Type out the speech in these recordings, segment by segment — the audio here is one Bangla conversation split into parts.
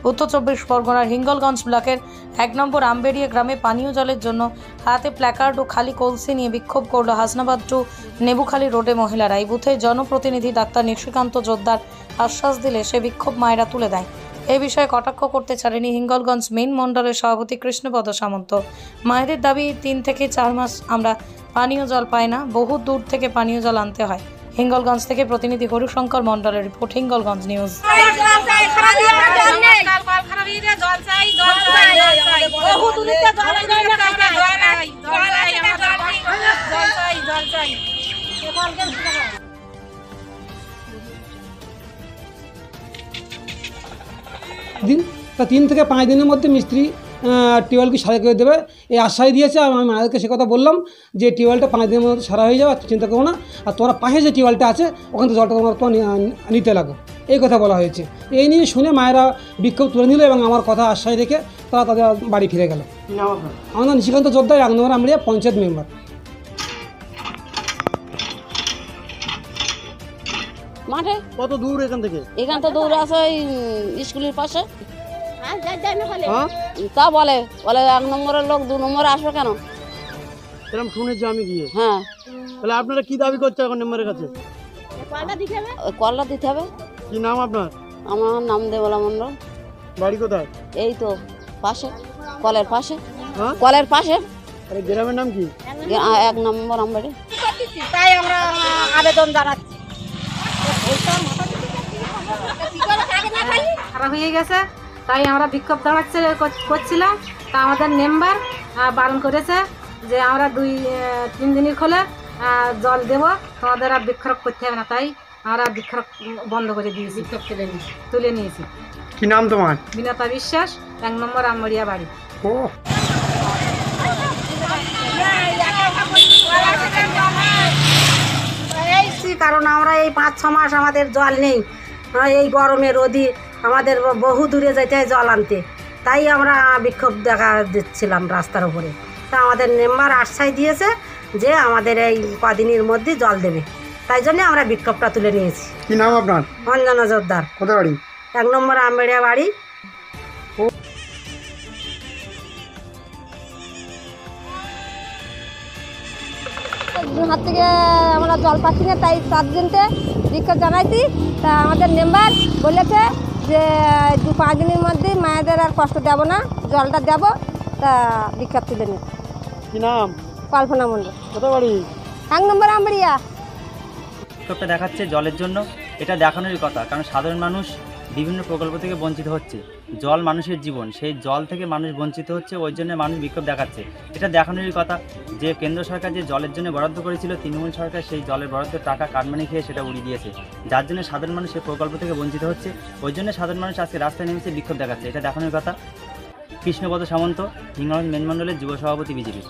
উত্তর 24 পরগনার হিঙ্গলগঞ্জ ব্লকের 1 নম্বর আমবেড়িয়া গ্রামে পানীয় জলের জন্য হাতে প্ল্যাকার্ড ও খালি কলসি নিয়ে বিক্ষোভ করল হাসনাবাদ টু নেবুখালী রোডে মহিলারা। এই বুথে জনপ্রতিনিধি ডাক্তার নিশিকান্ত জোদ্দার আশ্বাস দিলে সে বিক্ষোভ মায়েরা তুলে দেয়। এই বিষয়ে কটাক্ষ করতে ছাড়েনি হিঙ্গলগঞ্জ মেইন মণ্ডলের সভাপতি কৃষ্ণপদ সামন্ত। মায়েদের দাবি 3 থেকে 4 মাস আমরা পানীয় জল পাই না, বহু দূর থেকে পানীয় জল আনতে হয়। হিঙ্গলগঞ্জ থেকে প্রতিনিধি হরিশঙ্কর মণ্ডলের রিপোর্ট, হিঙ্গলগঞ্জ নিউজ। দিন তা 3 থেকে 5 দিনের মধ্যে মিস্ত্রি টিউবওয়েলকে সারা করে দেবে এই আশ্বাস দিয়েছে। আমি মায়েদেরকে সে কথা বললাম যে টিউবওয়েলটা 5 দিনের মধ্যে সারা হয়ে যাবে, চিন্তা করো না, আর তোমরা পাশে যে টিউবওয়েলটা আছে ওখান থেকে জলটা তোমার নিতে লাগো, এই কথা বলা হয়েছে। এই নিয়ে শুনে মায়েরা বিক্ষোভ তুলে নিল এবং আমার কথা আশ্বাস রেখে তারা তাদের বাড়ি ফিরে গেল। আমার নাম নিশিকান্ত জোদ্দার, 1 নম্বর আমবেড়িয়া পঞ্চায়েত মেম্বার। মাঠে কত দূর এখান থেকে? এখান তো দূর আছে স্কুলের পাশে। তা বলে 1 নম্বরের লোক 2 নম্বরে আসবে কেন? এরকম শুনেছি আমি গিয়ে। হ্যাঁ, তাহলে আপনারা কি দাবি করছেন এখন মেম্বারের কাছে? কলটা দিতে হবে। কি নাম আপনার? আমার নাম দেবলা মন্ডল। বাড়ি কোথায়? এই তো পাশে, কলের পাশে। হ্যাঁ, কলের পাশে। গ্রামের নাম কি? 1 নম্বর আমবাড়ি। তাই আমরা আবেদন জানাচ্ছি। খারাপ হয়ে গেছে, তাই আমরা বিক্ষোভ করছিলাম। তা আমাদের মেম্বার বারণ করেছে যে আমরা 2-3 দিনের খোলে জল দেব, তোমাদের আর বিক্ষোভ করতে হবে না। তাই আমরা বিক্ষোভ বন্ধ করে দিয়েছি, বিক্ষোভ তুলে নিয়েছি। কি নাম তোমার? বিনতা বিশ্বাস, 1 নম্বর আমবেড়িয়া বাড়ি। কারণ আমরা এই 5-6 মাস আমাদের জল নেই, এই গরমে রোদি আমাদের বহু দূরে যেতে হয় জল আনতে, তাই আমরা বিক্ষোভ দেখা দিচ্ছিলাম রাস্তার উপরে। তা আমাদের মেম্বার আশ্বাস দিয়েছে যে আমাদের এই কদিনের মধ্যে জল দেবে, তাই জন্য আমরা বিক্ষোভটা তুলে নিয়েছি। কি নাম আপনার? অঞ্জনা জোদ্দার, কোথায় বাড়ি? 1 নম্বর আমবেড়িয়া বাড়ি। হাত থেকে আমরা জল পাচ্ছি না, তাই 4 দিনতে বিক্ষোভ জানাইছি। তা আমাদের মেম্বার বলেছে যে 2-5 দিনের মধ্যে মায়েদের আর কষ্ট দেব না, জলটা দেব। তা বিক্ষোভ তুলে নি। কি নাম? কল্পনা মণ্ডল। কোথায় বাড়ি? 1 নম্বর আমবেড়িয়া। বিক্ষোভটা দেখাচ্ছে জলের জন্য, এটা দেখানোরই কথা, কারণ সাধারণ মানুষ বিভিন্ন প্রকল্প থেকে বঞ্চিত হচ্ছে। জল মানুষের জীবন, সেই জল থেকে মানুষ বঞ্চিত হচ্ছে, ওই জন্য মানুষ বিক্ষোভ দেখাচ্ছে। এটা দেখানোরই কথা যে কেন্দ্র সরকার যে জলের জন্য বরাদ্দ করেছিল, তৃণমূল সরকার সেই জলের বরাদ্দের টাকা কাটমানি খেয়ে সেটা উড়িয়ে দিয়েছে, যার জন্য সাধারণ মানুষ সেই প্রকল্প থেকে বঞ্চিত হচ্ছে। ওই জন্য সাধারণ মানুষ আজকে রাস্তায় নেমেছে, বিক্ষোভ দেখাচ্ছে। এটা দেখানোর কথা। কৃষ্ণপদ সামন্ত, হিঙ্গলগঞ্জ মেন মণ্ডলের যুব সভাপতি, বিজেপি।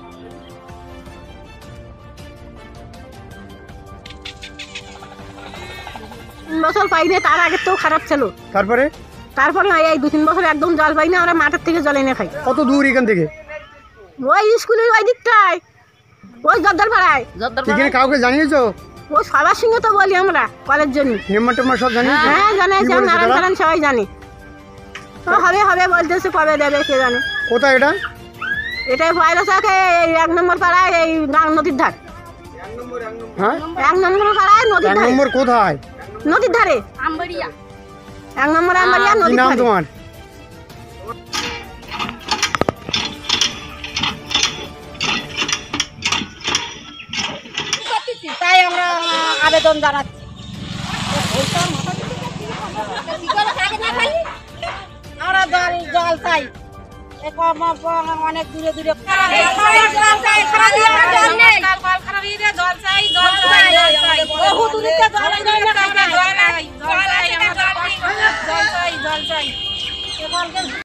বছর পাইনি, তার আগে তো খারাপ ছিল। তারপরে এই 2-3 বছর একদম জল পাই না, আমরা মাঠের থেকে জল এনে খাই। কত দূর এখান থেকে? ওই স্কুলের ওই দিকটায়, ওই জর্দার পাড়ায়। এখানে কাউকে জানিয়েছো? ও সবার সঙ্গে তো বলি আমরা কলের জন্য। মেম্বার টেম্বার সব জানিয়েছো? হ্যাঁ জানাইছি, নারায়ণ সবাই জানি। হবে বলতেছে, কবে দেবে কে জানে। কোথায় এটা? এটাই ভাইরাস আছে এই 1 নম্বর পাড়ায়, এই নদীর ধার। হ্যাঁ, 1 নম্বর পাড়ায় নদীর 1 ধারে। নম্বর কোথায়? নদীর ধারে আমবেড়িয়া। 1 নম্বর আমবেড়িয়া কি নদীর নাম ধারে। তোমার? তাই আমরা আবেদন জানাচ্ছি। আমরা জল চাই, অনেক দূরে দূরে জল চাই।